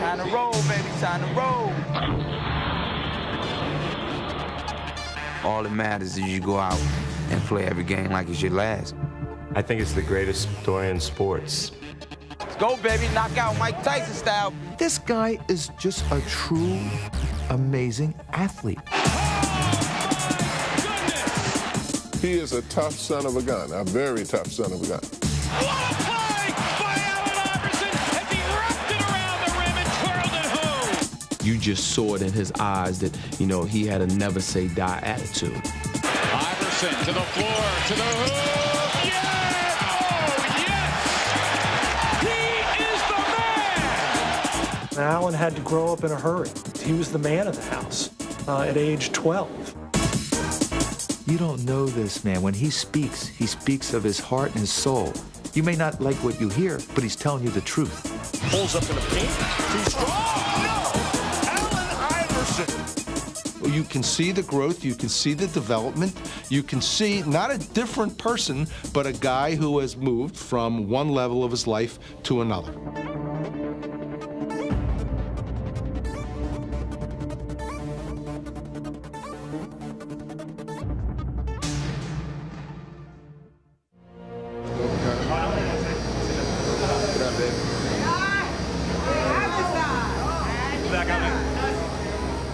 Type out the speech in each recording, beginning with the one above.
Time to roll, baby, time to roll. All that matters is you go out and play every game like it's your last. I think it's the greatest story in sports. Let's go, baby, knock out Mike Tyson style. This guy is just a true, amazing athlete. He is a tough son of a gun, a very tough son of a gun. What a play by Allen Iverson as he wrapped it around the rim and twirled it home. You just saw it in his eyes that, you know, he had a never-say-die attitude. Iverson to the floor, to the hoop. Yes! Oh, yes! He is the man! Allen had to grow up in a hurry. He was the man of the house at age 12. You don't know this, man. When he speaks of his heart and his soul. You may not like what you hear, but he's telling you the truth. Pulls up in the paint. Too strong. Oh, no! Allen Iverson. You can see the growth. You can see the development. You can see not a different person, but a guy who has moved from one level of his life to another.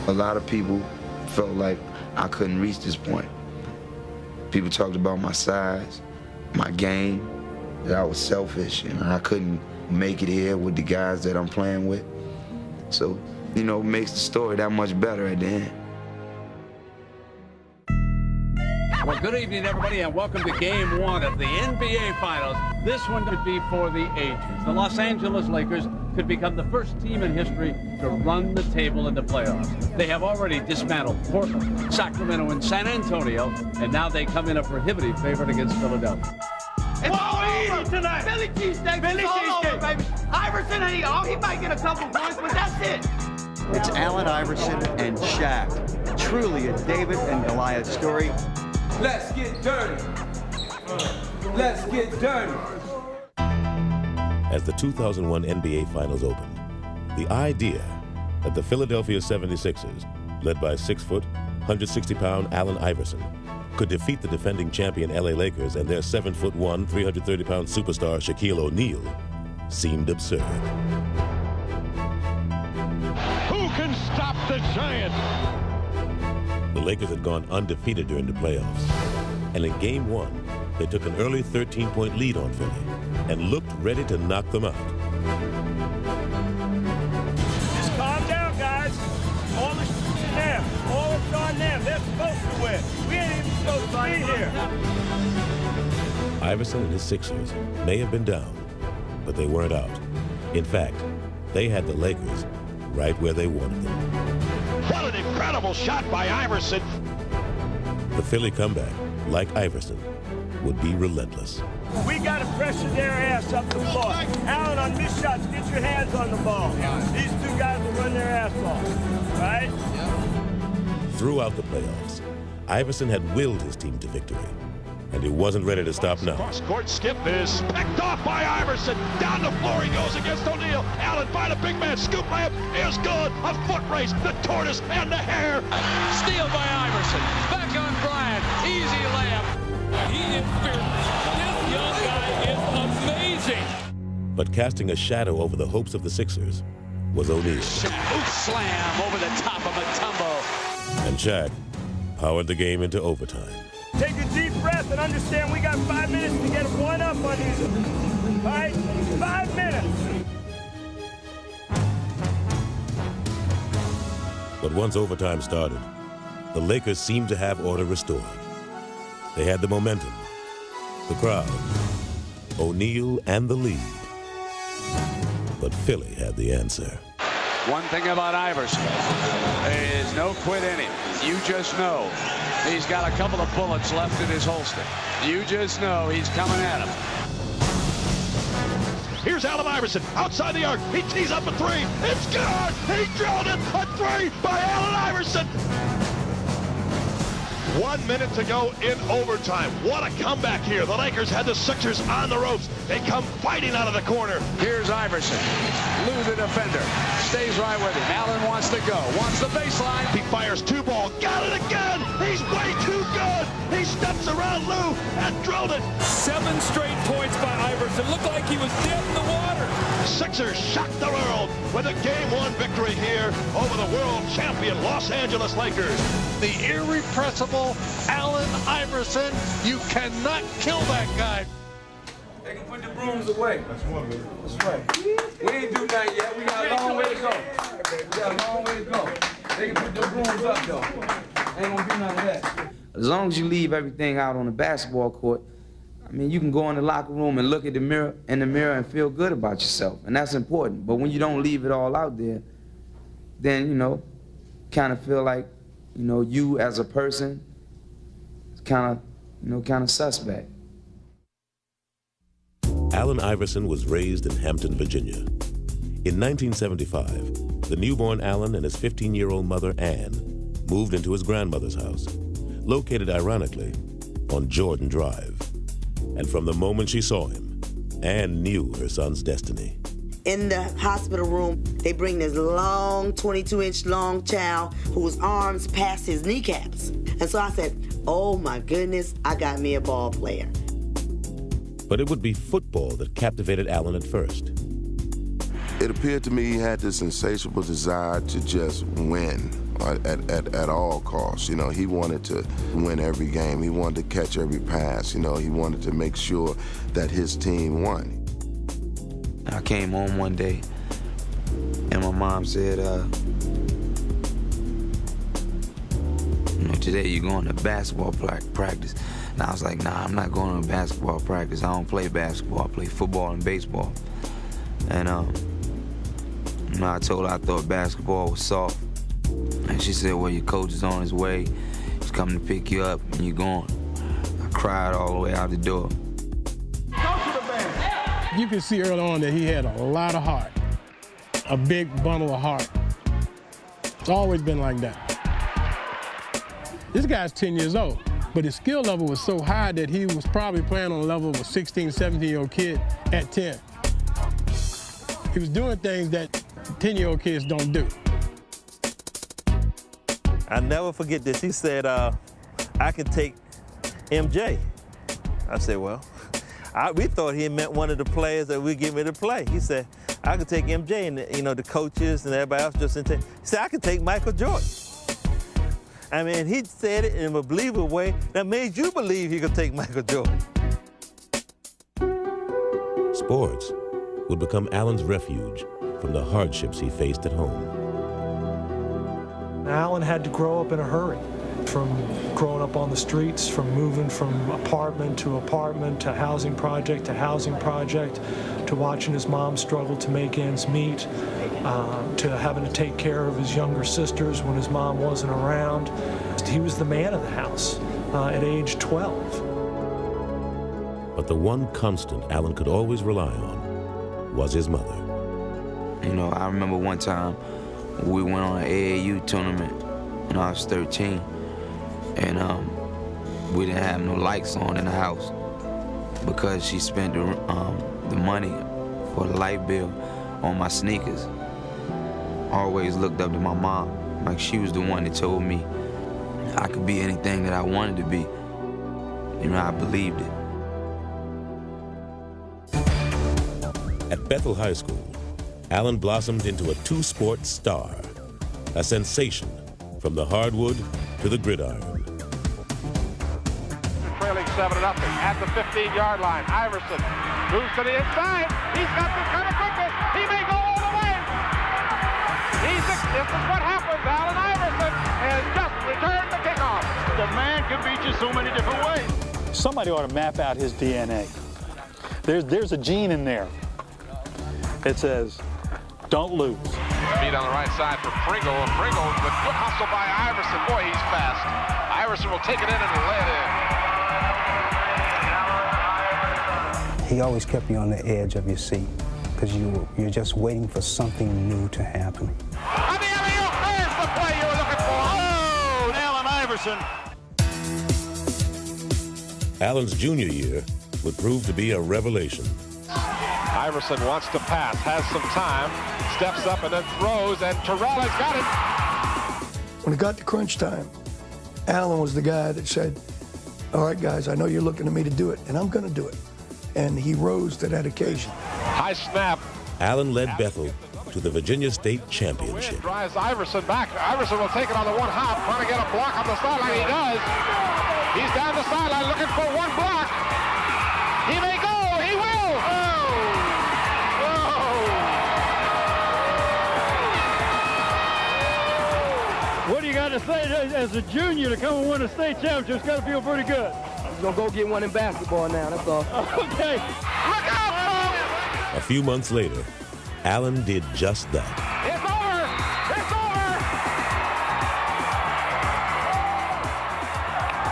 A lot of people felt like I couldn't reach this point. People talked about my size, my game, that I was selfish and I couldn't make it here with the guys that I'm playing with. So, you know, it makes the story that much better at the end. Well, good evening, everybody, and welcome to Game 1 of the NBA Finals. This one could be for the ages. The Los Angeles Lakers could become the first team in history to run the table in the playoffs. They have already dismantled Portland, Sacramento, and San Antonio, and now they come in a prohibitive favorite against Philadelphia. It's all over tonight. Philly cheesesteak. Philly cheesesteak, baby. Iverson, he might get a couple points, but that's it. It's Allen Iverson and Shaq. Truly a David and Goliath story. Let's get dirty. Let's get dirty. As the 2001 NBA Finals opened, the idea that the Philadelphia 76ers, led by 6-foot, 160-pound Allen Iverson, could defeat the defending champion LA Lakers and their 7'1", 330-pound superstar Shaquille O'Neal seemed absurd. Who can stop the giant? The Lakers had gone undefeated during the playoffs, and in Game 1, they took an early 13-point lead on Philly and looked ready to knock them out. Just calm down, guys. All the shit's in them. All it's on them. They're supposed to win. We ain't even supposed to be here. Iverson and his Sixers may have been down, but they weren't out. In fact, they had the Lakers right where they wanted them. What an incredible shot by Iverson. The Philly comeback, like Iverson, would be relentless. We got to pressure their ass up the floor. Allen, on missed shots, get your hands on the ball. These two guys will run their ass off, right? Throughout the playoffs, Iverson had willed his team to victory, and he wasn't ready to stop now. Cross-court skip is picked off by Iverson. Down the floor he goes against O'Neal. Allen find a big man. Scoop layup is good. A foot race. The tortoise and the hare. Steal by Iverson. Back on Bryant. Easy layup. He is fearless. This young guy is amazing. But casting a shadow over the hopes of the Sixers was O'Neal. Slam over the top of Mutombo. And Shaq powered the game into overtime. Take a deep breath and understand we got 5 minutes to get one up on these. All right? 5 minutes. But once overtime started, the Lakers seemed to have order restored. They had the momentum, the crowd, O'Neal, and the lead. But Philly had the answer. One thing about Iverson, there is no quit in him. You just know he's got a couple of bullets left in his holster. You just know he's coming at him. Here's Allen Iverson outside the arc. He tees up a three. It's good. He drilled it. A three by Allen Iverson. 1 minute to go in overtime. What a comeback here. The Lakers had the Sixers on the ropes. They come fighting out of the corner. Here's Iverson. Lou the defender. stays right with him. Allen wants to go, wants the baseline. He fires 2 ball, got it again. He's way too good. He steps around Lou and drilled it. 7 straight points by Iverson. Looked like he was dead in the water. Sixers shocked the world with a Game 1 victory here over the world champion Los Angeles Lakers. The irrepressible Allen Iverson. You cannot kill that guy. They can put the brooms away. That's one, baby. That's right. We ain't do nothing yet. We got a long way to go. We got a long way to go. They can put the brooms up, though. Ain't gonna do none of that. As long as you leave everything out on the basketball court, I mean, you can go in the locker room and look at the mirror and feel good about yourself, and that's important. But when you don't leave it all out there, then, you know, kind of feel like, you know, you as a person is kind of suspect. Allen Iverson was raised in Hampton, Virginia. In 1975, the newborn Allen and his 15-year-old mother, Ann, moved into his grandmother's house, located ironically on Jordan Drive. And from the moment she saw him, Ann knew her son's destiny. In the hospital room, they bring this long, 22-inch long child whose arms passed his kneecaps. And so I said, oh my goodness, I got me a ball player. But it would be football that captivated Allen at first. It appeared to me he had this insatiable desire to just win at all costs. You know, he wanted to win every game. He wanted to catch every pass. You know, he wanted to make sure that his team won. I came home one day, and my mom said, you know, today you're going to basketball practice. And I was like, nah, I'm not going to basketball practice. I don't play basketball. I play football and baseball. And, you know, I told her I thought basketball was soft. And she said, well, your coach is on his way. He's coming to pick you up, and you're going. I cried all the way out the door. You can see early on that he had a lot of heart, a big bundle of heart. It's always been like that. This guy's 10 years old, but his skill level was so high that he was probably playing on the level of a 16, 17-year-old kid at 10. He was doing things that 10-year-old kids don't do. I'll never forget this. He said, I can take MJ. I said, well, we thought he meant one of the players that we get me to play. He said, I could take MJ, and you know, the coaches and everybody else just didn't take. He said, I could take Michael Jordan. I mean, he said it in a believable way that made you believe he could take Michael Jordan. Sports would become Allen's refuge from the hardships he faced at home. Allen had to grow up in a hurry, from growing up on the streets, from moving from apartment to housing project to housing project, to watching his mom struggle to make ends meet, to having to take care of his younger sisters when his mom wasn't around. He was the man of the house at age 12. But the one constant Allen could always rely on was his mother. You know, I remember one time we went on an AAU tournament when I was 13, and we didn't have no lights on in the house because she spent the money for the light bill on my sneakers. I always looked up to my mom, like she was the one that told me I could be anything that I wanted to be. You know, I believed it. At Bethel High School, Allen blossomed into a two-sport star, a sensation from the hardwood to the gridiron. Trailing 7-0 at the 15-yard line. Iverson moves to the inside. He's got this kind of quickness. He may go all the way. This is what happens. Allen Iverson has just returned the kickoff. The man can beat you so many different ways. Somebody ought to map out his DNA. There's a gene in there. It says, don't lose. Feet on the right side for Pringle. Pringle with good hustle by Iverson. Boy, he's fast. Iverson will take it in and lay it He always kept you on the edge of your seat because you're just waiting for something new to happen. And the alley-oop, there's the play you were looking for. Oh, Allen Iverson. Allen's junior year would prove to be a revelation. Iverson wants to pass, has some time, steps up and then throws, and Terrell has got it. When it got to crunch time, Allen was the guy that said, all right, guys, I know you're looking to me to do it, and I'm going to do it. And he rose to that occasion. High snap. Allen led Bethel to the Virginia State Championship. Drives Iverson back. Iverson will take it on the one hop, trying to get a block on the sideline. He does. He's down the sideline looking for one block. He may go. He will. What do you got to say as a junior to come and win a state championship? It's got to feel pretty good. I'm going to go get one in basketball now, that's all. Okay. Look out, A few months later, Allen did just that. It's over. It's over.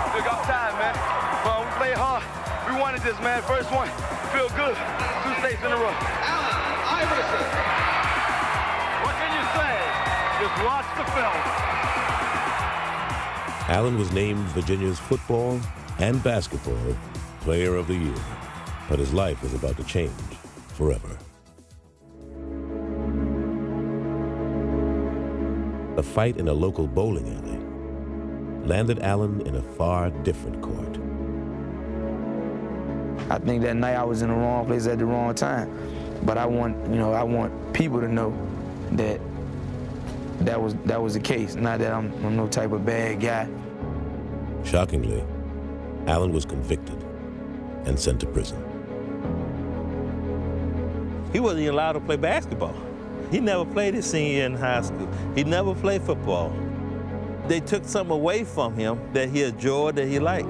Still got time, man. Well, we played hard. We wanted this, man. First one. Feel good. 2 states in a row. Allen Iverson. What can you say? Just watch the film. Allen was named Virginia's football and basketball player of the year, but his life was about to change forever. A fight in a local bowling alley landed Allen in a far different court. I think that night I was in the wrong place at the wrong time, but I want people to know that that was the case, not that I'm no type of bad guy. Shockingly, Allen was convicted and sent to prison. He wasn't even allowed to play basketball. He never played his senior year in high school. He never played football. They took something away from him that he enjoyed, that he liked.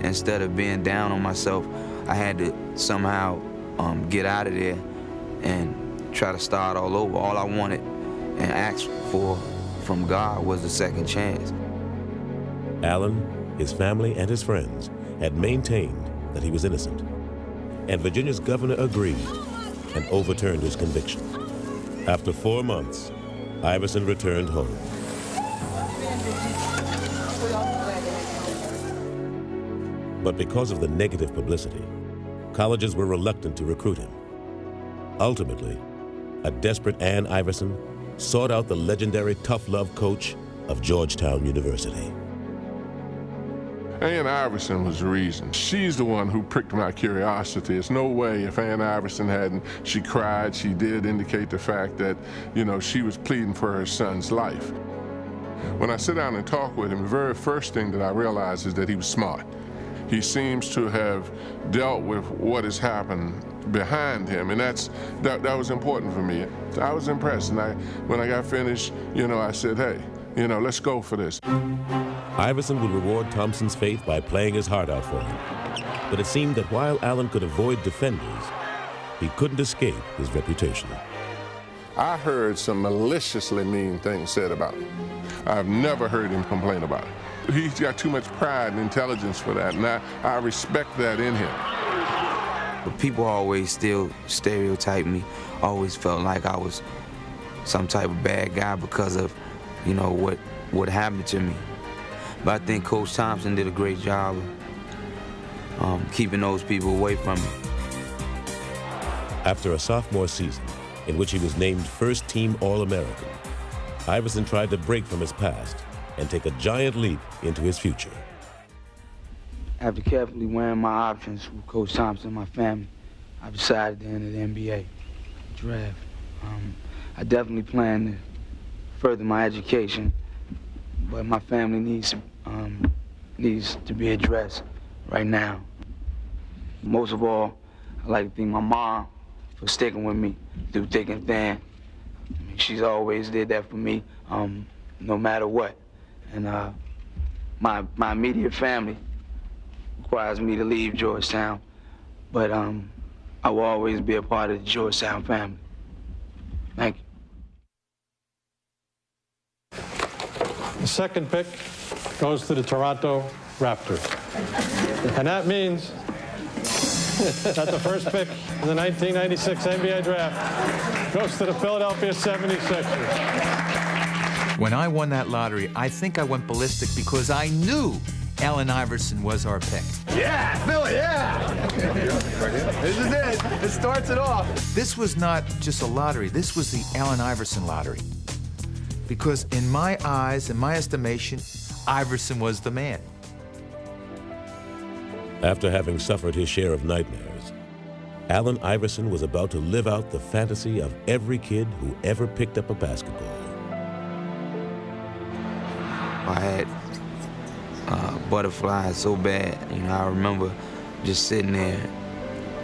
Instead of being down on myself, I had to somehow get out of there and try to start all over. All I wanted and asked for from God was a second chance. Allen, his family, and his friends had maintained that he was innocent, and Virginia's governor agreed and overturned his conviction. After 4 months, Iverson returned home. But because of the negative publicity, colleges were reluctant to recruit him. Ultimately, a desperate Ann Iverson sought out the legendary tough love coach of Georgetown University. Ann Iverson was the reason. She's the one who pricked my curiosity. There's no way if Ann Iverson hadn't, she cried, she did indicate the fact that, she was pleading for her son's life. When I sit down and talk with him, the very first thing that I realize is that he was smart. He seems to have dealt with what has happened behind him, and that was important for me. I was impressed, and when I got finished, I said, hey, let's go for this. Iverson would reward Thompson's faith by playing his heart out for him. But it seemed that while Allen could avoid defenders, he couldn't escape his reputation. I heard some maliciously mean things said about him. I've never heard him complain about it. He's got too much pride and intelligence for that, and I respect that in him. But people always still stereotype me, always felt like I was some type of bad guy because of, what happened to me. But I think Coach Thompson did a great job of keeping those people away from me. After a sophomore season, in which he was named first-team All-American, Iverson tried to break from his past and take a giant leap into his future. After carefully weighing my options with Coach Thompson and my family, I decided to enter the NBA draft. I definitely plan to further my education, but my family needs to be addressed right now. Most of all, I'd like to thank my mom for sticking with me through thick and thin. She's always did that for me, no matter what. And my immediate family requires me to leave Georgetown, but I will always be a part of the Georgetown family. Thank you. The second pick goes to the Toronto Raptors. And that means that the first pick in the 1996 NBA draft goes to the Philadelphia 76ers. When I won that lottery, I think I went ballistic because I knew Allen Iverson was our pick. Yeah, Philly, yeah. This is it. It starts it off. This was not just a lottery. This was the Allen Iverson lottery. Because in my eyes, in my estimation, Iverson was the man. After having suffered his share of nightmares, Allen Iverson was about to live out the fantasy of every kid who ever picked up a basketball. I had butterflies so bad. You know, I remember just sitting there.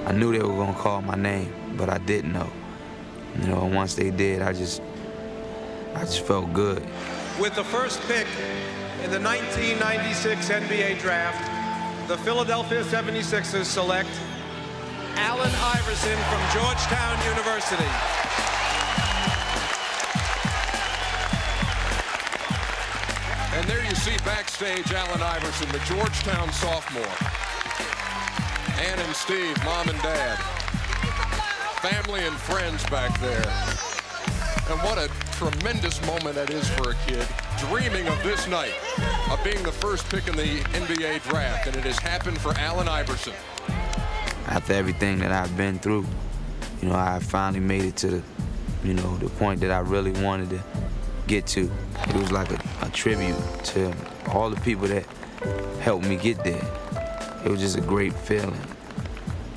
I knew they were gonna call my name, but I didn't know. You know, once they did, I just felt good. With the first pick in the 1996 NBA draft, the Philadelphia 76ers select Allen Iverson from Georgetown University. And there you see backstage Allen Iverson, the Georgetown sophomore. Ann and Steve, mom and dad. Family and friends back there. And what a tremendous moment that is for a kid, dreaming of this night, of being the first pick in the NBA draft, and it has happened for Allen Iverson. After everything that I've been through, you know, I finally made it to the, you know, the point that I really wanted to get to. It was like a tribute to all the people that helped me get there. It was just a great feeling.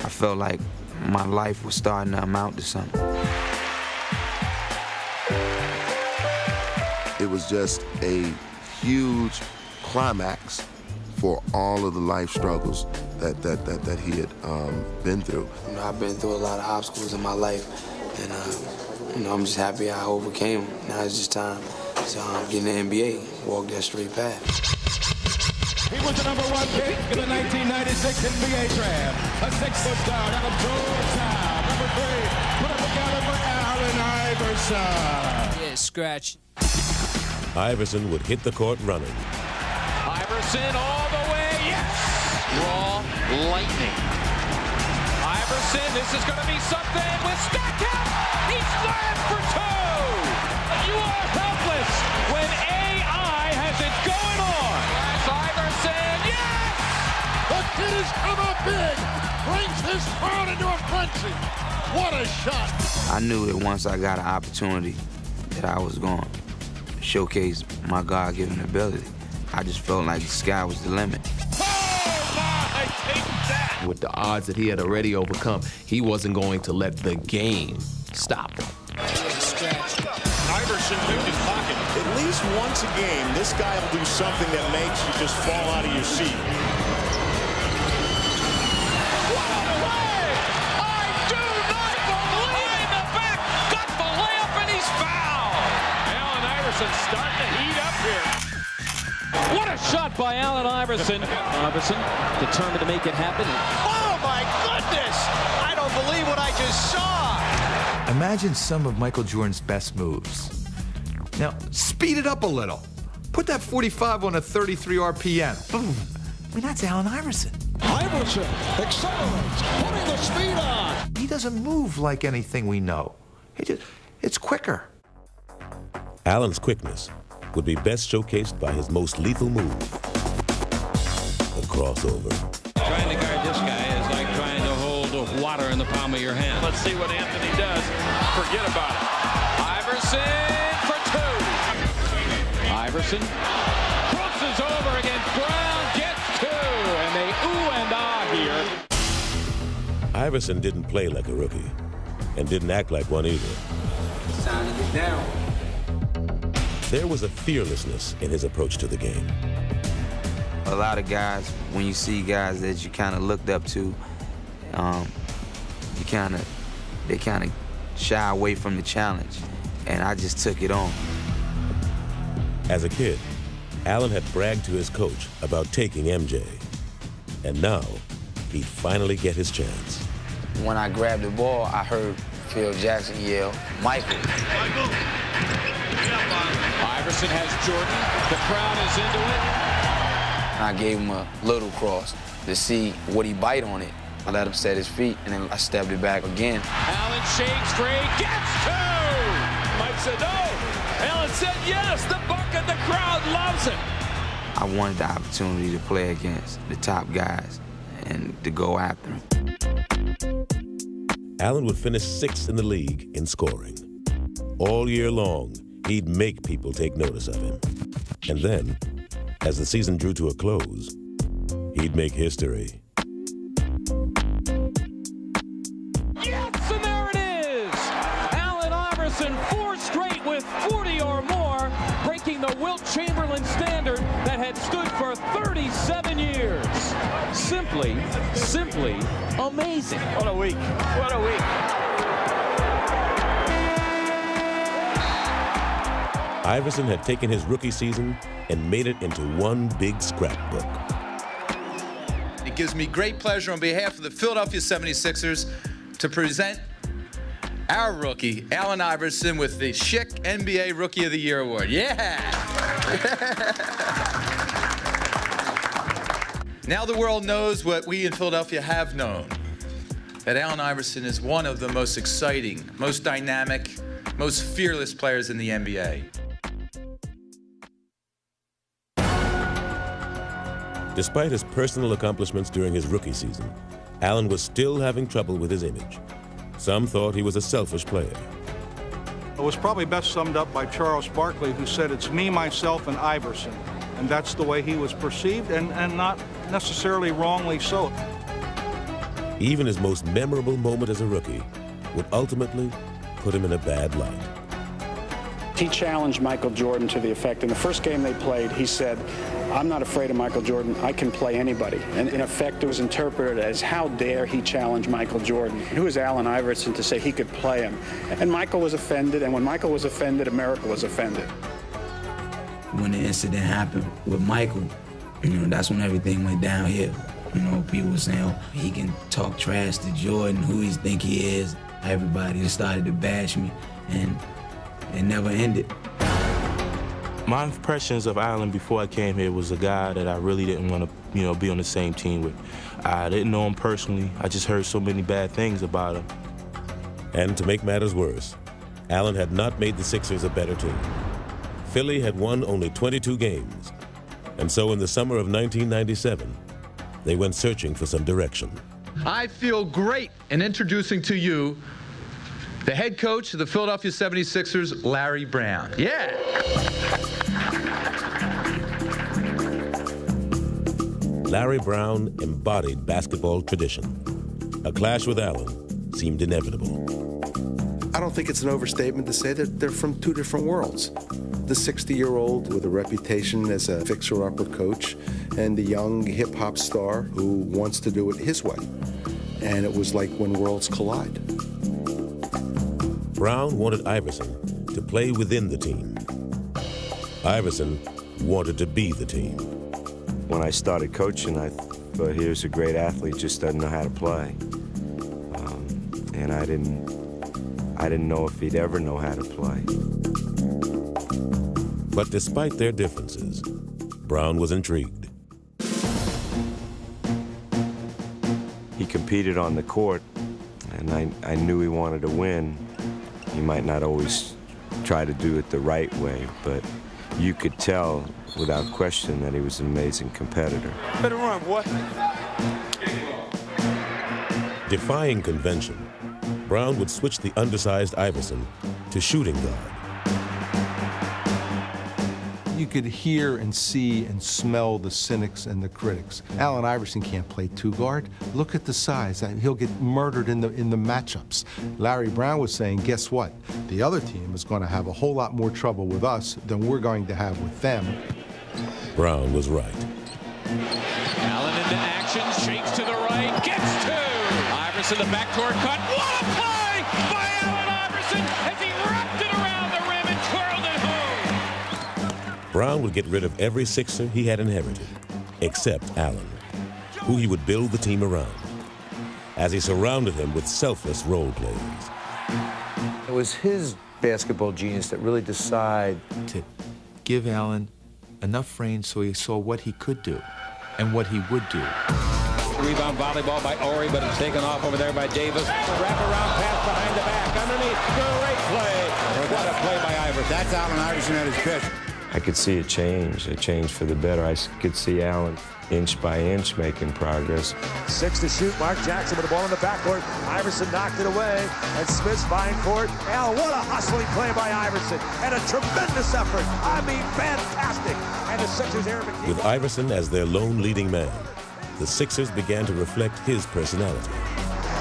I felt like my life was starting to amount to something. It was just a huge climax for all of the life struggles that he had been through. You know, I've been through a lot of obstacles in my life, and you know, I'm just happy I overcame them. Now it's just time to get in the NBA, walk that straight path. He was the #1 pick in the 1996 NBA draft. A 6-foot guard out of Georgetown. #3, put up together for Allen Iverson. Yeah, scratch. Iverson would hit the court running. Iverson all the way, yes! Raw lightning. Iverson, this is going to be something with Stackhouse. He slams for two. You are helpless when AI has it going on. Iverson, yes! The kid has come up big, brings his crowd into a frenzy. What a shot! I knew that once I got an opportunity that I was going to showcase my God-given ability. I just felt like the sky was the limit. With the odds that he had already overcome, he wasn't going to let the game stop him. Iverson moved his pocket. At least once a game, this guy will do something that makes you just fall out of your seat. What a play! I do not believe the back got the layup and he's fouled. Allen Iverson starting to heat up here. What a shot by Allen Iverson. Iverson determined to make it happen. Oh my goodness! I don't believe what I just saw. Imagine some of Michael Jordan's best moves. Now, speed it up a little. Put that 45 on a 33 RPM. Boom. I mean, that's Allen Iverson. Iverson accelerates, putting the speed on. He doesn't move like anything we know. It's quicker. Allen's quickness would be best showcased by his most lethal move, the crossover. Trying to guard this guy is like trying to hold water in the palm of your hand. Let's see what Anthony does. Forget about it. Iverson for two. Iverson crosses over against Brown, gets two, and they ooh and ah here. Iverson didn't play like a rookie and didn't act like one either. It's time to get down. There was a fearlessness in his approach to the game. A lot of guys, when you see guys that you kind of looked up to, they kind of shy away from the challenge, and I just took it on. As a kid, Allen had bragged to his coach about taking MJ, and now he'd finally get his chance. When I grabbed the ball, I heard Phil Jackson yell, "Michael." Iverson has Jordan. The crowd is into it. I gave him a little cross to see would he bite on it. I let him set his feet, and then I stepped it back again. Allen shakes free, gets two! Mike said no. Allen said yes. The bucket, the crowd loves it. I wanted the opportunity to play against the top guys and to go after them. Allen would finish 6th in the league in scoring. All year long, he'd make people take notice of him. And then, as the season drew to a close, he'd make history. Yes, and there it is! Allen Iverson, 4 straight with 40 or more, breaking the Wilt Chamberlain standard that had stood for 37 years. Simply amazing. What a week. What a week. Iverson had taken his rookie season and made it into one big scrapbook. It gives me great pleasure on behalf of the Philadelphia 76ers to present our rookie, Allen Iverson, with the Schick NBA Rookie of the Year Award. Yeah! Now the world knows what we in Philadelphia have known, that Allen Iverson is one of the most exciting, most dynamic, most fearless players in the NBA. Despite his personal accomplishments during his rookie season, Allen was still having trouble with his image. Some thought he was a selfish player. It was probably best summed up by Charles Barkley, who said, "It's me, myself, and Iverson." And that's the way he was perceived, and not necessarily wrongly so. Even his most memorable moment as a rookie would ultimately put him in a bad light. He challenged Michael Jordan to the effect, in the first game they played, he said, "I'm not afraid of Michael Jordan, I can play anybody." And in effect, it was interpreted as, how dare he challenge Michael Jordan? Who is Allen Iverson to say he could play him? And Michael was offended, and when Michael was offended, America was offended. When the incident happened with Michael, that's when everything went downhill. People were saying, oh, he can talk trash to Jordan, who he think he is. Everybody just started to bash me, and it never ended. My impressions of Allen before I came here was a guy that I really didn't want to, be on the same team with. I didn't know him personally. I just heard so many bad things about him. And to make matters worse, Allen had not made the Sixers a better team. Philly had won only 22 games. And so in the summer of 1997, they went searching for some direction. I feel great in introducing to you the head coach of the Philadelphia 76ers, Larry Brown. Yeah! Larry Brown embodied basketball tradition. A clash with Allen seemed inevitable. I don't think it's an overstatement to say that they're from two different worlds. The 60-year-old with a reputation as a fixer-upper coach and the young hip-hop star who wants to do it his way. And it was like when worlds collide. Brown wanted Iverson to play within the team. Iverson wanted to be the team. When I started coaching, I thought he was a great athlete, just doesn't know how to play. And I didn't know if he'd ever know how to play. But despite their differences, Brown was intrigued. He competed on the court, and I knew he wanted to win. He might not always try to do it the right way, but you could tell without question that he was an amazing competitor. Better run, boy. Defying convention, Brown would switch the undersized Iverson to shooting guard. You could hear and see and smell the cynics and the critics. Allen Iverson can't play two-guard. Look at the size. He'll get murdered in the matchups. Larry Brown was saying, guess what? The other team is going to have a whole lot more trouble with us than we're going to have with them. Brown was right. Allen into action, shakes to the right, gets two. Iverson, the backdoor cut. What a play by Allen Iverson as he wrapped it around the rim and twirled it home. Brown would get rid of every Sixer he had inherited, except Allen, who he would build the team around, as he surrounded him with selfless role players. It was his basketball genius that really decided to give Allen enough range so he saw what he could do and what he would do. Rebound volleyball by Ori, but it's taken off over there by Davis. Wrap-around pass behind the back, underneath. Great play. What a play by Iverson. That's Allen Iverson at his best. I could see a change for the better. I could see Allen inch by inch making progress. 6 to shoot. Mark Jackson with the ball in the backcourt. Iverson knocked it away, and Smith's vying for it. Allen, what a hustling play by Iverson, and a tremendous effort. I mean, fantastic. And the Sixers, Aaron McKee. With Iverson as their lone leading man, the Sixers began to reflect his personality.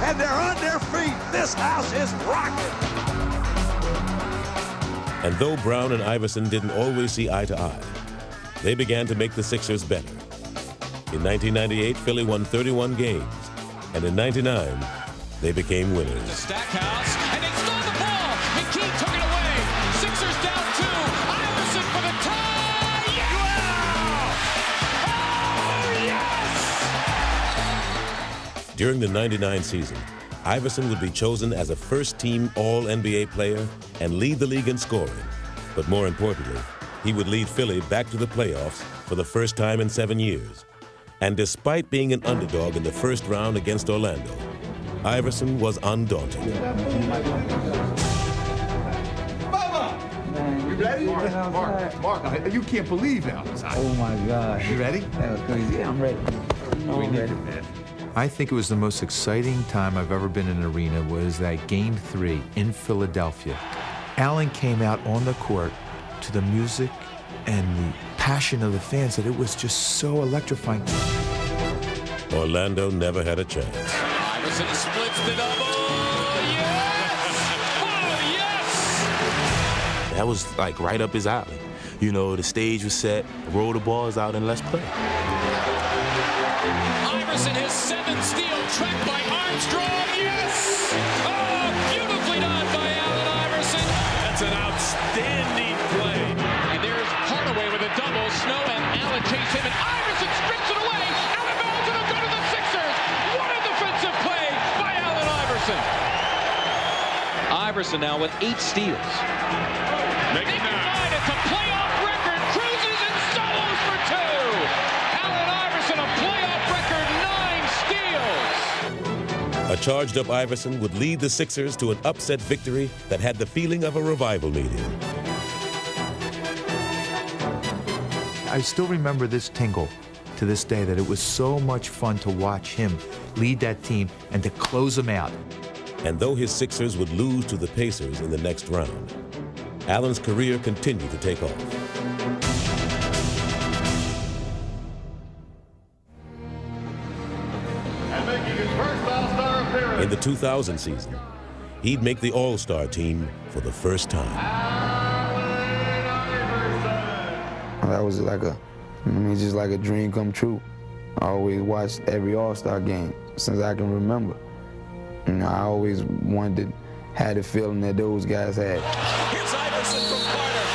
And they're on their feet. This house is rocking. And though Brown and Iverson didn't always see eye to eye, they began to make the Sixers better. In 1998, Philly won 31 games, and in 99, they became winners. The Stackhouse, and they stole the ball. McKee took it away. Sixers down 2. Iverson for the tie. Yeah! Oh, yes! During the 99 season, Iverson would be chosen as a first-team All-NBA player and lead the league in scoring. But more importantly, he would lead Philly back to the playoffs for the first time in 7 years. And despite being an underdog in the first round against Orlando, Iverson was undaunted. You ready? Mark, you can't believe that. Oh my gosh. You ready? That was crazy. Yeah, I'm ready. I'm ready. I think it was the most exciting time I've ever been in an arena was that Game 3 in Philadelphia. Allen came out on the court to the music and the passion of the fans that it was just so electrifying. Orlando never had a chance. Iverson splits the double. Yes! Oh, yes! That was like right up his alley. You know, the stage was set, roll the balls out, and let's play. Iverson has 7 steals, tracked by Armstrong. Yes! Oh, beautifully done by Allen Iverson. That's an outstanding play. And there's Hardaway with a double. Snow and Allen chase him, and Iverson strips it away. Out of bounds, and it'll go to the Sixers. What a defensive play by Allen Iverson. Iverson now with 8 steals. Making 9. It's a playoff record. Cruises and solos for 2. Allen Iverson, a playoff record, 9 steals. A charged-up Iverson would lead the Sixers to an upset victory that had the feeling of a revival meeting. I still remember this tingle to this day, that it was so much fun to watch him lead that team and to close them out. And though his Sixers would lose to the Pacers in the next round, Allen's career continued to take off. In the 2000 season, he'd make the All-Star team for the first time. That was like just like a dream come true. I always watched every All-Star game since I can remember. You know, I always had the feeling that those guys had. Here's Iverson from Carter.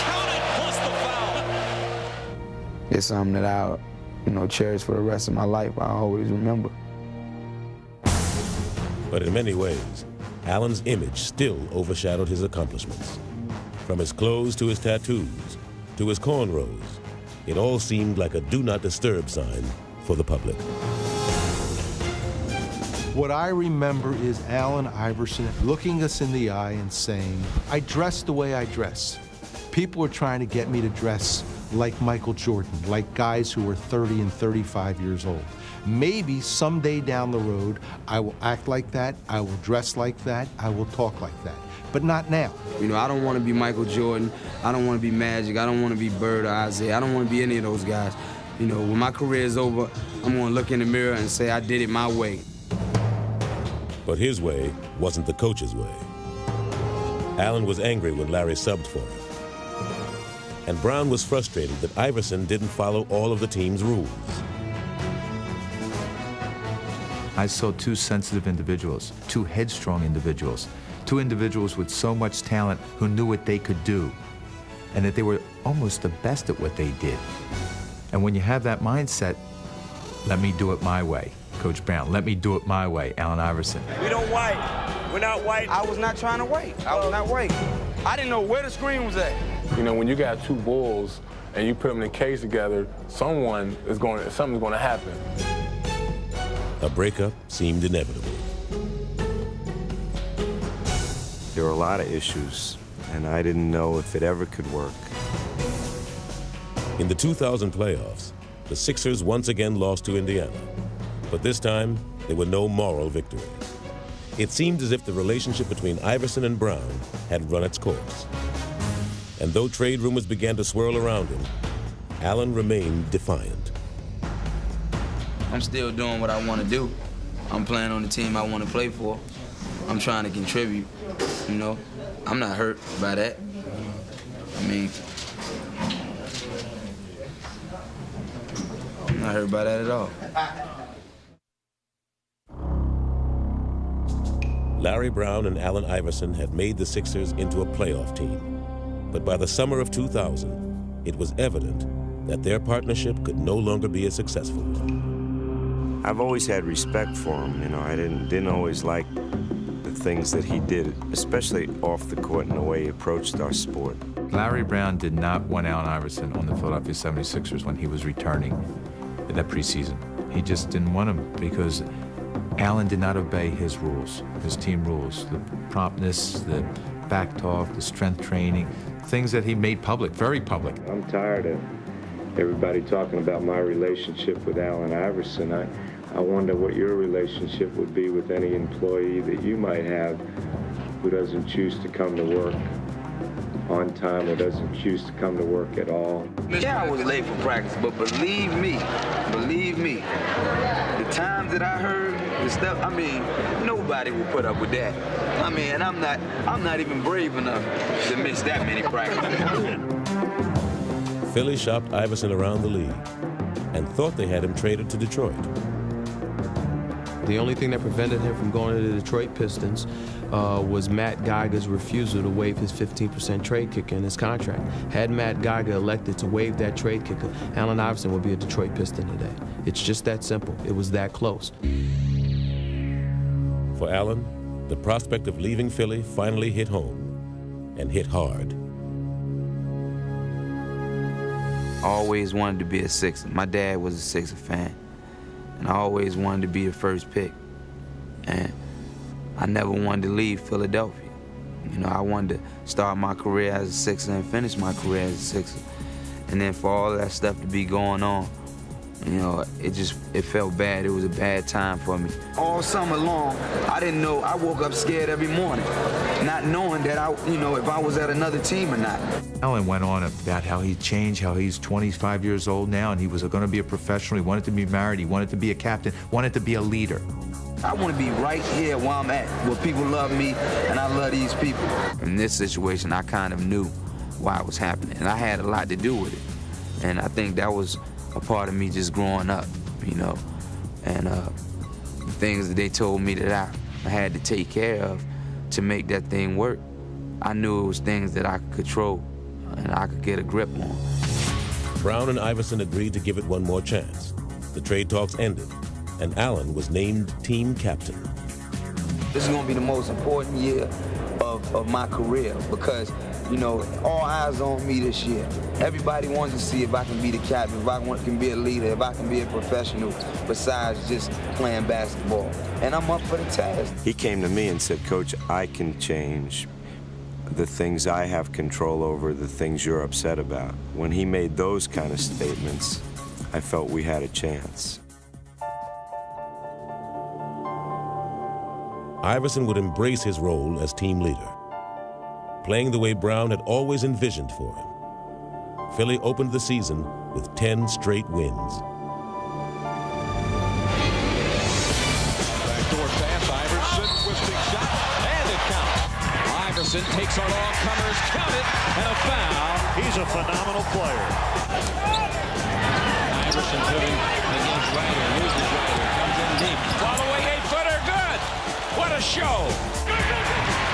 Count it plus the foul. It's something that I, cherish for the rest of my life. I always remember. But in many ways, Allen's image still overshadowed his accomplishments. From his clothes to his tattoos, to his cornrows, it all seemed like a do not disturb sign for the public. What I remember is Allen Iverson looking us in the eye and saying, I dress the way I dress. People were trying to get me to dress like Michael Jordan, like guys who were 30 and 35 years old. Maybe someday down the road, I will act like that, I will dress like that, I will talk like that, but not now. I don't want to be Michael Jordan, I don't want to be Magic, I don't want to be Bird or Isaiah, I don't want to be any of those guys. When my career is over, I'm going to look in the mirror and say I did it my way. But his way wasn't the coach's way. Allen was angry when Larry subbed for him. And Brown was frustrated that Iverson didn't follow all of the team's rules. I saw 2 sensitive individuals, 2 headstrong individuals, 2 individuals with so much talent who knew what they could do, and that they were almost the best at what they did. And when you have that mindset, let me do it my way, Coach Brown. Let me do it my way, Allen Iverson. We don't wait. We're not waiting. I was not trying to wait. I was not waiting. I didn't know where the screen was at. When you got 2 bulls and you put them in a cage together, something's going to happen. A breakup seemed inevitable. There were a lot of issues, and I didn't know if it ever could work. In the 2000 playoffs, the Sixers once again lost to Indiana. But this time, there were no moral victories. It seemed as if the relationship between Iverson and Brown had run its course. And though trade rumors began to swirl around him, Allen remained defiant. I'm still doing what I want to do. I'm playing on the team I want to play for. I'm trying to contribute, you know. I'm not hurt by that. I mean, I'm not hurt by that at all. Larry Brown and Allen Iverson had made the Sixers into a playoff team. But by the summer of 2000, it was evident that their partnership could no longer be a successful one. I've always had respect for him. You know, I didn't always like the things that he did, especially off the court and the way he approached our sport. Larry Brown did not want Allen Iverson on the Philadelphia 76ers when he was returning in that preseason. He just didn't want him because Allen did not obey his rules, his team rules, the promptness, the back talk, the strength training, things that he made public, very public. I'm tired of everybody talking about my relationship with Allen Iverson. I wonder what your relationship would be with any employee that you might have who doesn't choose to come to work on time or doesn't choose to come to work at all. Yeah, I was late for practice, but believe me, the times that I heard the stuff, I mean, nobody will put up with that. I mean, and I'm not even brave enough to miss that many practices. Philly shopped Iverson around the league and thought they had him traded to Detroit. The only thing that prevented him from going to the Detroit Pistons was Matt Geiger's refusal to waive his 15% trade kicker in his contract. Had Matt Geiger elected to waive that trade kicker, Allen Iverson would be a Detroit Piston today. It's just that simple. It was that close. For Allen, the prospect of leaving Philly finally hit home, and hit hard. I always wanted to be a Sixer. My dad was a Sixer fan, and I always wanted to be the first pick. And I never wanted to leave Philadelphia. You know, I wanted to start my career as a Sixer and finish my career as a Sixer. And then for all that stuff to be going on, you know, it felt bad. It was a bad time for me. All summer long, I didn't know. I woke up scared every morning, not knowing that if I was at another team or not. Allen went on about how he changed, how he's 25 years old now, and he was going to be a professional. He wanted to be married. He wanted to be a captain. Wanted to be a leader. I want to be right here where I'm at, where people love me, and I love these people. In this situation, I kind of knew why it was happening, and I had a lot to do with it. And I think that was a part of me just growing up, you know, and the things that they told me that I had to take care of to make that thing work. I knew it was things that I could control and I could get a grip on. Brown and Iverson agreed to give it one more chance. The trade talks ended, and Allen was named team captain. This is going to be the most important year of my career because, you know, all eyes on me this year. Everybody wants to see if I can be the captain, if I can be a leader, if I can be a professional besides just playing basketball. And I'm up for the task. He came to me and said, Coach, I can change the things I have control over, the things you're upset about. When he made those kind of statements, I felt we had a chance. Iverson would embrace his role as team leader, playing the way Brown had always envisioned for him. Philly opened the season with 10 straight wins. Backdoor pass, Iverson, twisting shot, and it counts. Iverson takes on all comers, count it, and a foul. He's a phenomenal player. Iverson putting against Ryder, loses Ryder, comes in deep. Following 8-footer, good! What a show!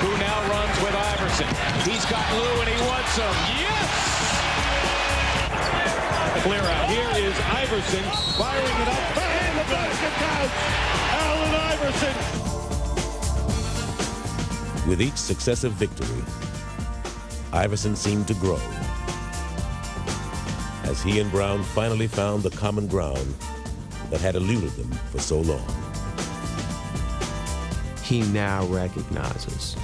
Who now runs with Iverson. He's got Lou and he wants him. Yes! Clear out. Here is Iverson firing it up. And the basket counts. Allen Iverson. With each successive victory, Iverson seemed to grow as he and Brown finally found the common ground that had eluded them for so long. He now recognizes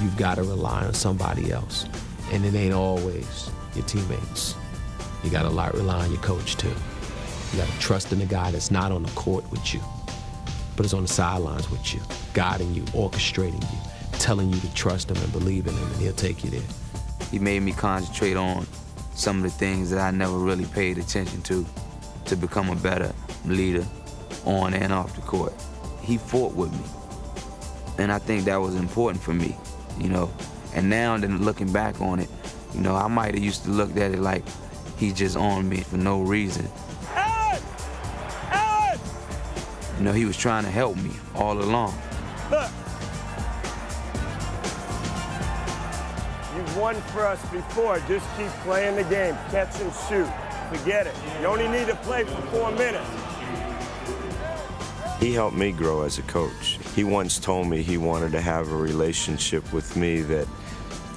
you've got to rely on somebody else, and it ain't always your teammates. You got to rely on your coach, too. You got to trust in the guy that's not on the court with you, but is on the sidelines with you, guiding you, orchestrating you, telling you to trust him and believe in him, and he'll take you there. He made me concentrate on some of the things that I never really paid attention to become a better leader on and off the court. He fought with me, and I think that was important for me, you know. And now, then looking back on it, you know, I might have used to look at it like he just on me for no reason. You know, he was trying to help me all along. Look. You've won for us before. Just keep playing the game. Catch and shoot. Forget it. You only need to play for 4 minutes. He helped me grow as a coach. He once told me he wanted to have a relationship with me that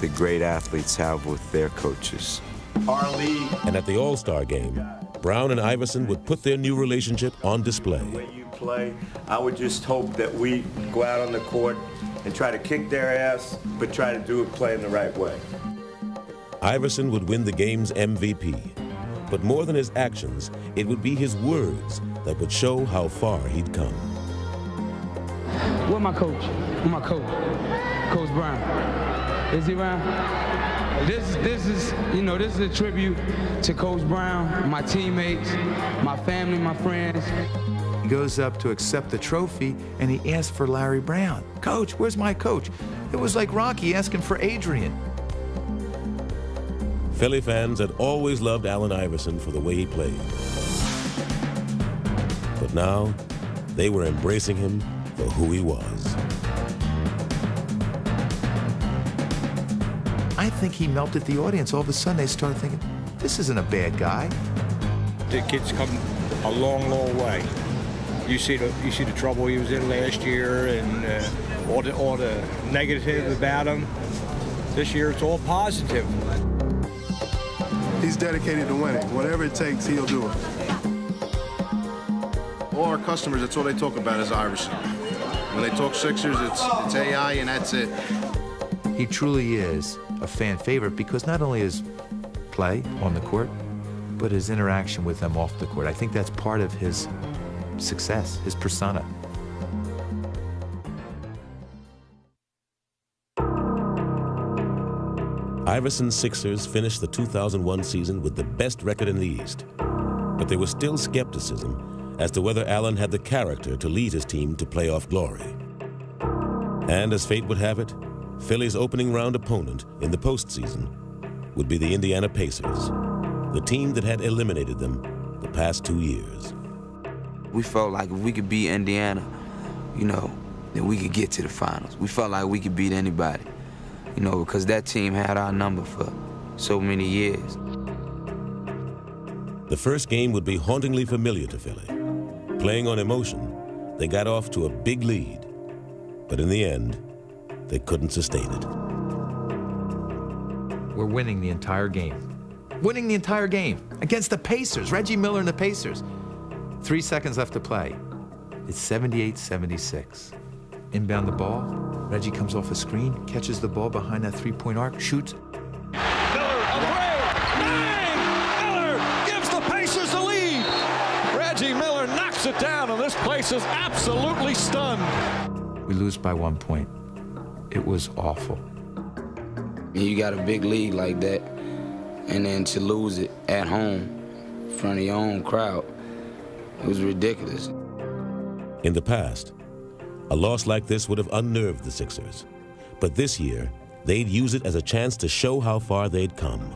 the great athletes have with their coaches. Our league. And at the All-Star game, Brown and Iverson would put their new relationship on display. The way you play, I would just hope that we go out on the court and try to kick their ass, but try to do it playing the right way. Iverson would win the game's MVP. But more than his actions, it would be his words that would show how far he'd come. Where my coach? Where my coach? Coach Brown. Is he around? This is, you know, this is a tribute to Coach Brown, my teammates, my family, my friends. He goes up to accept the trophy, and he asks for Larry Brown. Coach, where's my coach? It was like Rocky asking for Adrian. Philly fans had always loved Allen Iverson for the way he played. But now, they were embracing him for who he was. I think he melted the audience. All of a sudden, they started thinking, this isn't a bad guy. The kid's come a long, long way. You see the trouble he was in last year, and all the negative about him. This year, it's all positive. He's dedicated to winning. Whatever it takes, he'll do it. All our customers, that's all they talk about is Iverson. When they talk Sixers, it's AI, and that's it. He truly is a fan favorite because not only his play on the court, but his interaction with them off the court. I think that's part of his success, his persona. Iverson's Sixers finished the 2001 season with the best record in the East. But there was still skepticism as to whether Allen had the character to lead his team to playoff glory. And as fate would have it, Philly's opening round opponent in the postseason would be the Indiana Pacers, the team that had eliminated them the past 2 years. We felt like if we could beat Indiana, you know, then we could get to the finals. We felt like we could beat anybody, you know, because that team had our number for so many years. The first game would be hauntingly familiar to Philly. Playing on emotion, they got off to a big lead. But in the end, they couldn't sustain it. We're winning the entire game. Winning the entire game against the Pacers, Reggie Miller and the Pacers. 3 seconds left to play. It's 78-76. Inbound the ball. Reggie comes off a screen, catches the ball behind that three-point arc, shoots. Miller, a three! Bang! Miller gives the Pacers the lead. Reggie Miller knocks it down, and this place is absolutely stunned. We lose by 1 point. It was awful. You got a big lead like that, and then to lose it at home in front of your own crowd, it was ridiculous. In the past, a loss like this would have unnerved the Sixers. But this year, they'd use it as a chance to show how far they'd come.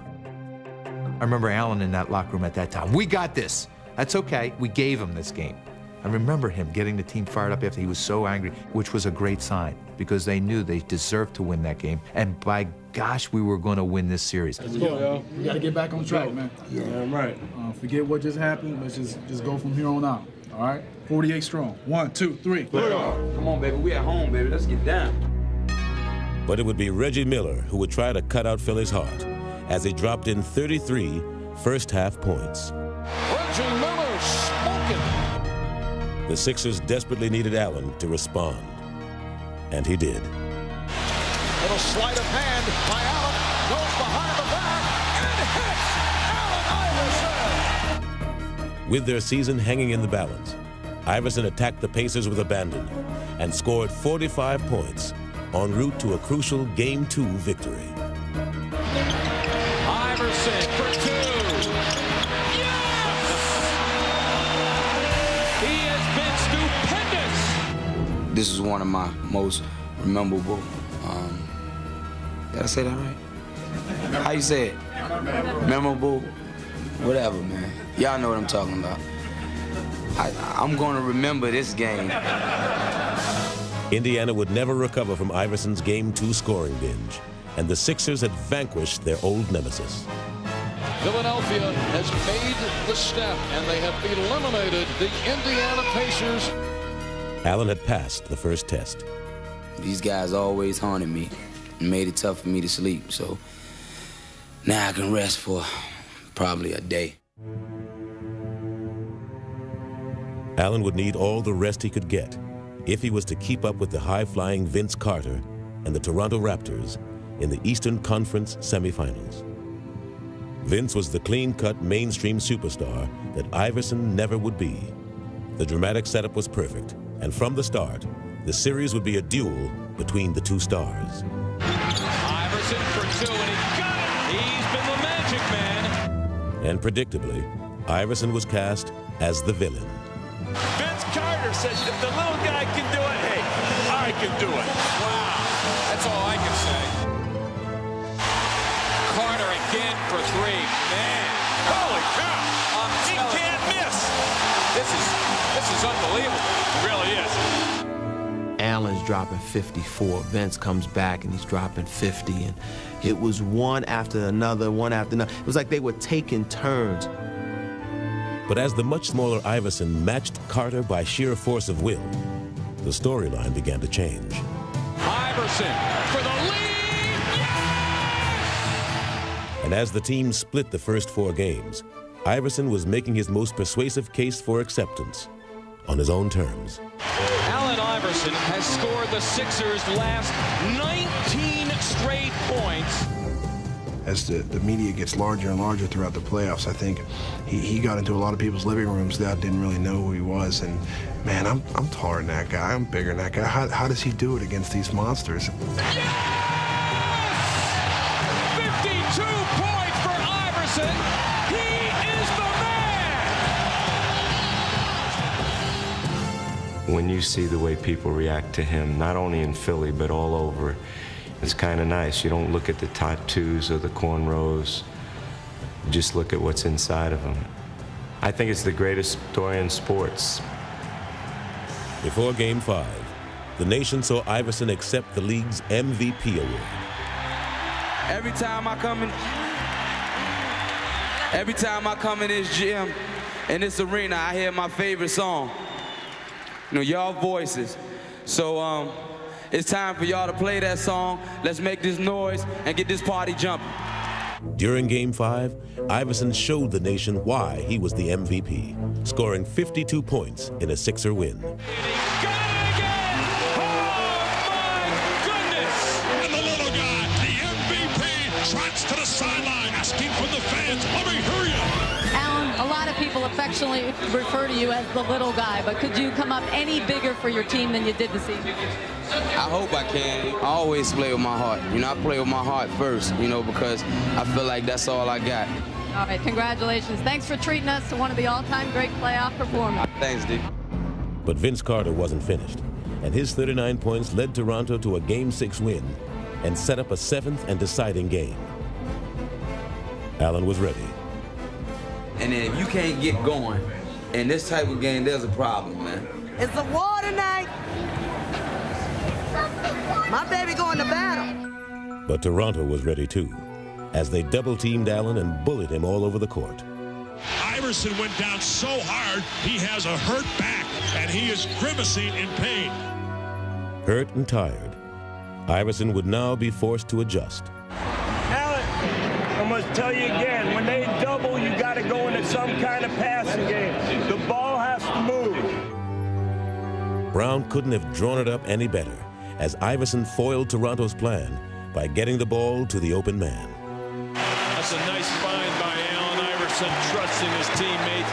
I remember Allen in that locker room at that time. We got this. That's okay. We gave him this game. I remember him getting the team fired up after he was so angry, which was a great sign because they knew they deserved to win that game. And by gosh, we were going to win this series. Let's go, yo. We got to get back on track, man. Yeah, right. Forget what just happened. Let's just go from here on out. All right? 48 strong. 1, 2, 3. Come on, baby. We at home, baby. Let's get down. But it would be Reggie Miller who would try to cut out Philly's heart as he dropped in 33 first-half points. Reggie Miller smoking. The Sixers desperately needed Allen to respond, and he did. Little sleight of hand by Allen, goes behind the back, and hits! Allen Iverson! With their season hanging in the balance, Iverson attacked the Pacers with abandon and scored 45 points en route to a crucial Game 2 victory. Iverson for 2. Yes! He has been stupendous. This is one of my most memorable. Did I say that right? How you say it? Memorable? Whatever, man. Y'all know what I'm talking about. I'm going to remember this game. Indiana would never recover from Iverson's Game 2 scoring binge, and the Sixers had vanquished their old nemesis. Philadelphia has made the step, and they have eliminated the Indiana Pacers. Allen had passed the first test. These guys always haunted me and made it tough for me to sleep, so now I can rest for probably a day. Allen would need all the rest he could get if he was to keep up with the high-flying Vince Carter and the Toronto Raptors in the Eastern Conference semifinals. Vince was the clean-cut mainstream superstar that Iverson never would be. The dramatic setup was perfect, and from the start, the series would be a duel between the two stars. Iverson for 2, and he got it! He's been the magic man. And predictably, Iverson was cast as the villain. Vince Carter says if the little guy can do it, hey, I can do it. Wow, that's all I can say. Carter again for 3. Man, holy cow! He can't miss. This is unbelievable. It really is. Allen's dropping 54. Vince comes back and he's dropping 50. And it was one after another, one after another. It was like they were taking turns. But as the much smaller Iverson matched Carter by sheer force of will, the storyline began to change. Iverson for the lead! Yes! And as the team split the first 4 games, Iverson was making his most persuasive case for acceptance on his own terms. Allen Iverson has scored the Sixers' last 19 straight points. As the media gets larger and larger throughout the playoffs, I think he got into a lot of people's living rooms that didn't really know who he was. And man, I'm taller than that guy. I'm bigger than that guy. How does he do it against these monsters? Yes! 52 points for Iverson. He is the man. When you see the way people react to him, not only in Philly, but all over, it's kind of nice. You don't look at the tattoos or the cornrows. You just look at what's inside of him. I think it's the greatest story in sports. Before Game 5, the nation saw Iverson accept the league's MVP award. Every time I come in this gym, in this arena, I hear my favorite song. You know, y'all voices. So, it's time for y'all to play that song. Let's make this noise and get this party jumping. During Game 5, Iverson showed the nation why he was the MVP, scoring 52 points in a Sixer win. Got it again! Oh, my goodness! And the little guy, the MVP, trots to the sideline, asking from the fans, let me hear you. Allen, a lot of people affectionately refer to you as the little guy, but could you come up any bigger for your team than you did this evening? I hope I can. I always play with my heart. You know, I play with my heart first, you know, because I feel like that's all I got. All right, congratulations. Thanks for treating us to one of the all-time great playoff performers. Thanks, D. But Vince Carter wasn't finished, and his 39 points led Toronto to a Game 6 win and set up a 7th and deciding game. Allen was ready. And then if you can't get going in this type of game, there's a problem, man. It's a war tonight. My baby going to battle. But Toronto was ready too, as they double-teamed Allen and bullied him all over the court. Iverson went down so hard, he has a hurt back, and he is grimacing in pain. Hurt and tired, Iverson would now be forced to adjust. Allen, I must tell you again, when they double, you got to go into some kind of passing game. The ball has to move. Brown couldn't have drawn it up any better, as Iverson foiled Toronto's plan by getting the ball to the open man. That's a nice find by Allen Iverson. Iverson trusting his teammates.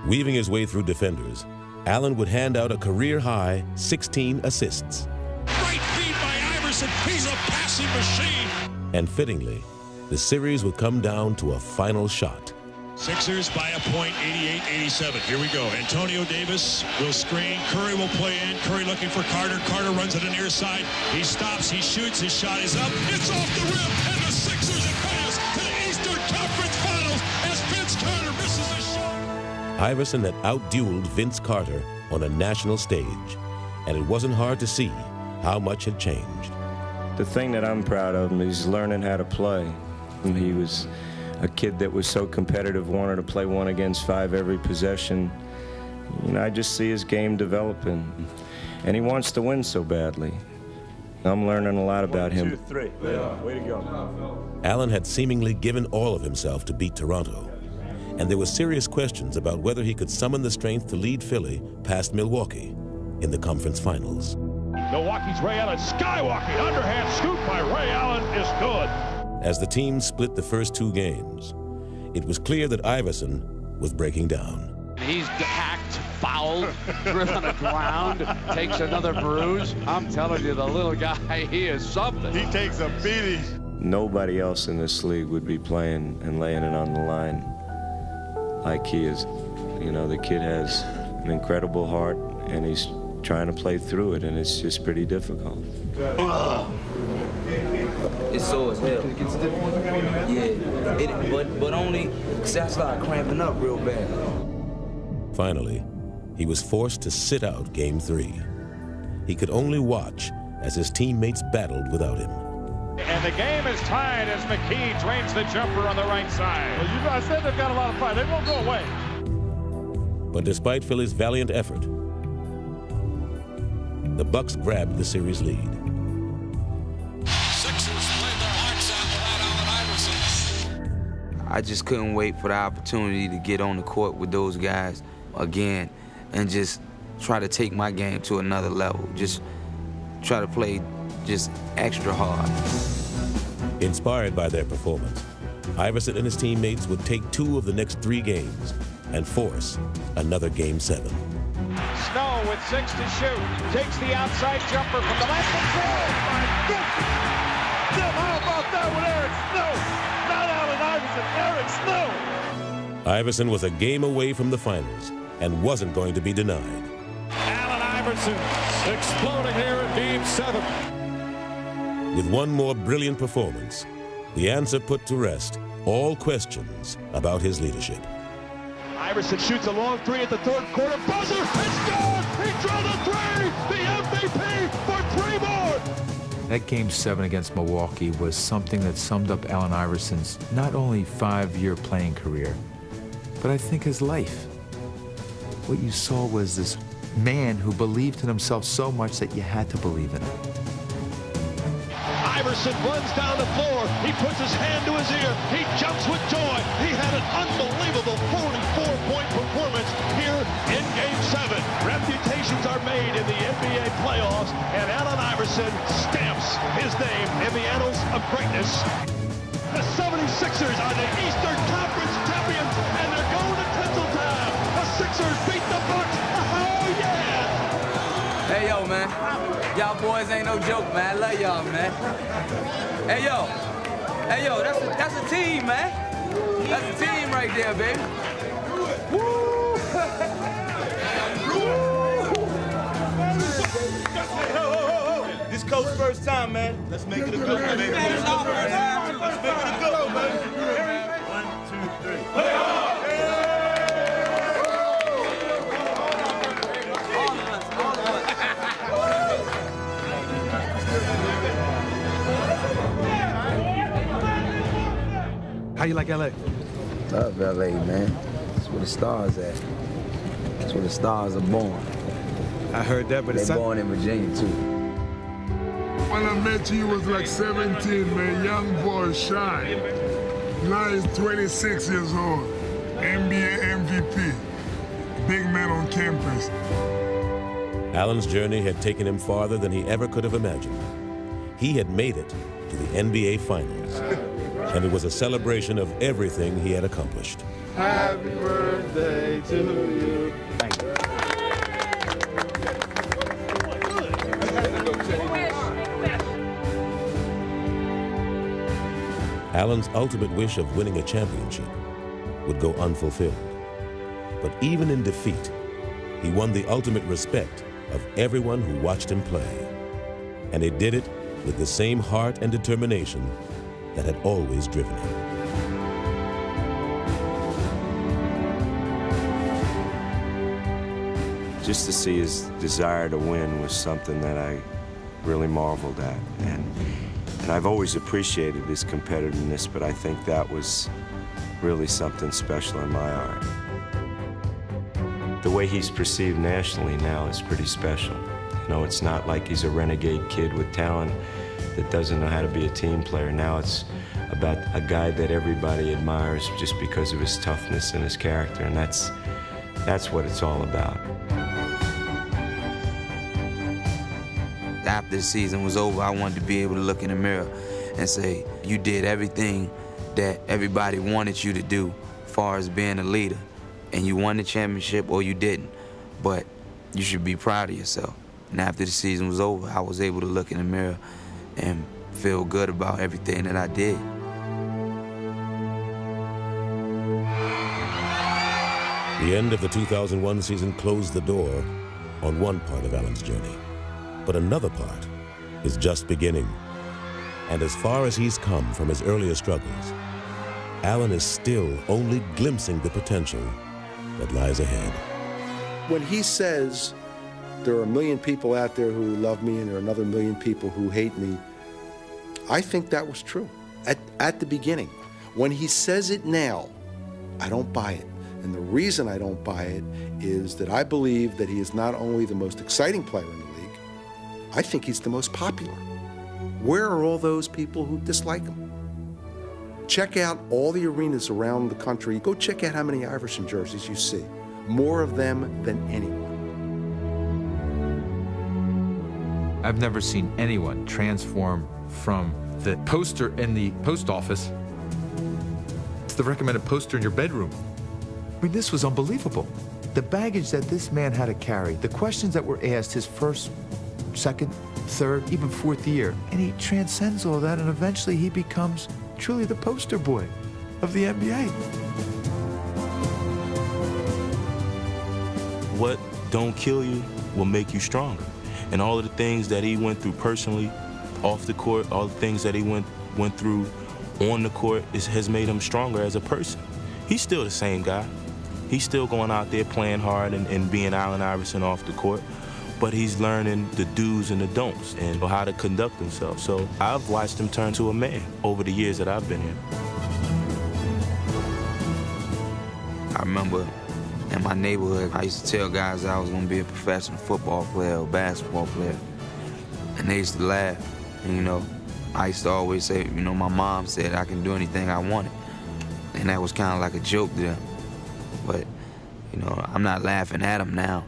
Weaving his way through defenders, Allen would hand out a career-high 16 assists. Great feed by Iverson. He's a passing machine. And fittingly, the series would come down to a final shot. Sixers by a point, 88-87. Here we go. Antonio Davis will screen. Curry will play in. Curry looking for Carter. Carter runs to the near side. He stops. He shoots. His shot is up. It's off the rim. And the Sixers advance to the Eastern Conference Finals as Vince Carter misses the shot. Iverson had outdueled Vince Carter on a national stage, and it wasn't hard to see how much had changed. The thing that I'm proud of him is learning how to play. He was a kid that was so competitive, wanted to play 1 against 5 every possession. You know, I just see his game developing, and he wants to win so badly. I'm learning a lot about him. 1, 2, 3. Yeah. Way to go. Allen had seemingly given all of himself to beat Toronto, and there were serious questions about whether he could summon the strength to lead Philly past Milwaukee in the conference finals. Milwaukee's Ray Allen skywalking. Underhand scoop by Ray Allen is good. As the team split the first 2 games, it was clear that Iverson was breaking down. He's hacked, fouled, driven on the ground, takes another bruise. I'm telling you, the little guy, he is something. He takes a beating. Nobody else in this league would be playing and laying it on the line like he is. You know, the kid has an incredible heart, and he's trying to play through it, and it's just pretty difficult. It's sore as hell. Yeah, but only because I started cramping up real bad. Finally, he was forced to sit out Game 3. He could only watch as his teammates battled without him. And the game is tied as McKee drains the jumper on the right side. Well, you guys said they've got a lot of fight. They won't go away. But despite Philly's valiant effort, the Bucks grabbed the series lead. I just couldn't wait for the opportunity to get on the court with those guys again and just try to take my game to another level. Just try to play just extra hard. Inspired by their performance, Iverson and his teammates would take 2 of the next 3 games and force another Game 7. Snow with 6 to shoot. Takes the outside jumper from the left and goes. My goodness! Tim, how about that with Eric Snow? Not Allen Iverson, Eric Snow! Iverson was a game away from the finals and wasn't going to be denied. Allen Iverson exploding here in Game 7. With one more brilliant performance, the answer put to rest all questions about his leadership. Iverson shoots a long 3 at the 3rd quarter. Buzzer! It's good! He drilled a 3! The MVP for 3 more! That Game 7 against Milwaukee was something that summed up Allen Iverson's not only 5-year playing career, but I think his life. What you saw was this man who believed in himself so much that you had to believe in him. Iverson runs down the floor. He puts his hand to his ear. He jumps with joy. He had an unbelievable 44-point performance here in Game 7. Reputations are made in the NBA playoffs, and Allen Iverson stamps his name in the annals of greatness. The 76ers are the Eastern Conference champions, and they're going to Tinseltown. The Sixers beat the Bucks. Oh, yeah! Hey, yo, man. Y'all boys ain't no joke, man. I love y'all, man. Hey, yo. Hey, yo, that's a team, man. That's a team right there, baby. Woo! This coach's first time, man. Let's make it a good one, baby. Let's make it a good one, baby. 1, 2, 3. Play hard! How you like LA? Love LA, man. That's where the stars at. That's where the stars are born. I heard that, but they're born in Virginia too. When I met you, he was like 17, man, young boy, shy. Now he's 26 years old, NBA MVP, big man on campus. Allen's journey had taken him farther than he ever could have imagined. He had made it to the NBA Finals. and it was a celebration of everything he had accomplished. Happy birthday to you. Thank you. Allen's ultimate wish of winning a championship would go unfulfilled. But even in defeat, he won the ultimate respect of everyone who watched him play. And he did it with the same heart and determination that had always driven him. Just to see his desire to win was something that I really marveled at. And I've always appreciated his competitiveness, but I think that was really something special in my art. The way he's perceived nationally now is pretty special. You know, it's not like he's a renegade kid with talent that doesn't know how to be a team player. Now it's about a guy that everybody admires just because of his toughness and his character, and that's what it's all about. After the season was over, I wanted to be able to look in the mirror and say, you did everything that everybody wanted you to do as far as being a leader. And you won the championship or you didn't. But you should be proud of yourself. And after the season was over, I was able to look in the mirror and feel good about everything that I did. The end of the 2001 season closed the door on one part of Allen's journey. But another part is just beginning. And as far as he's come from his earlier struggles, Allen is still only glimpsing the potential that lies ahead. When he says, there are 1 million people out there who love me and there are another 1 million people who hate me, I think that was true at the beginning. When he says it now, I don't buy it. And the reason I don't buy it is that I believe that he is not only the most exciting player in the league, I think he's the most popular. Where are all those people who dislike him? Check out all the arenas around the country. Go check out how many Iverson jerseys you see. More of them than anyone. I've never seen anyone transform from the poster in the post office to the recommended poster in your bedroom. I mean, this was unbelievable. The baggage that this man had to carry, the questions that were asked his first, second, third, even fourth year, and he transcends all that, and eventually he becomes truly the poster boy of the NBA. What don't kill you will make you stronger. And all of the things that he went through personally, off the court, all the things that he went through on the court has made him stronger as a person. He's still the same guy. He's still going out there playing hard and being Allen Iverson off the court, but he's learning the do's and the don'ts and how to conduct himself. So I've watched him turn to a man over the years that I've been here. I remember in my neighborhood, I used to tell guys that I was going to be a professional football player or basketball player, and they used to laugh. And, you know, I used to always say, you know, my mom said I can do anything I wanted, and that was kind of like a joke to them. But, you know, I'm not laughing at them now,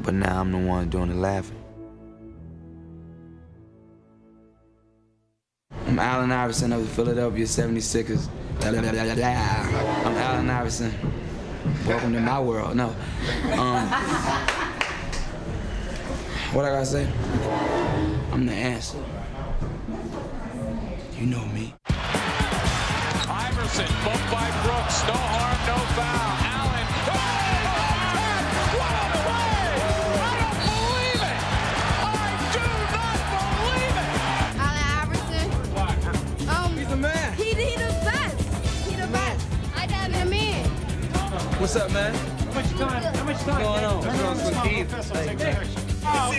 but now I'm the one doing the laughing. I'm Allen Iverson of the Philadelphia 76ers. I'm Allen Iverson. Welcome to my world. No. What I gotta say? I'm the answer. You know me. Iverson, bumped by Brooks. No harm, no foul. Allen. Oh, what a play! I don't believe it! I do not believe it! Allen Iverson. He's the man. He the best. He the best. I got him in. What's up, man? How much time? What's going on? We're on some deep. See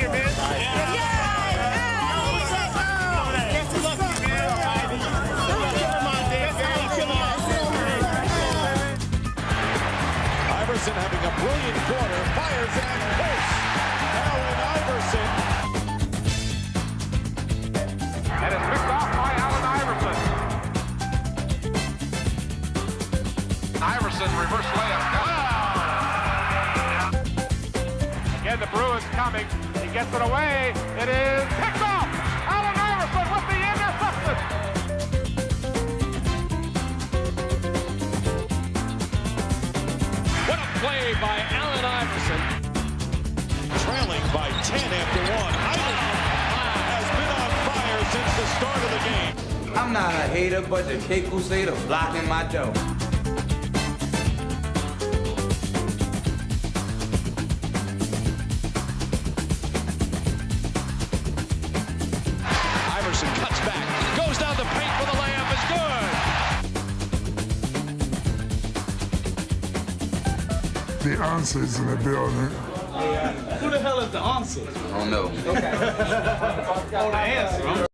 you, man. Iverson having a brilliant quarter, fires it and posts. Allen Iverson. And it's picked off by Allen Iverson. Iverson reverse layup. Again, the Bruins coming. He gets it away. It is picked off. Allen Iverson with the interception. play by Allen Iverson. Trailing by 10 after one. Iverson has been on fire since the start of the game. I'm not a hater, but the Cape Crusader blocking my dough. Iverson cuts back, goes down the paint for the layup, is good. The answer is in the building. Who the hell is the answer? I don't know. Okay. Oh, the answer.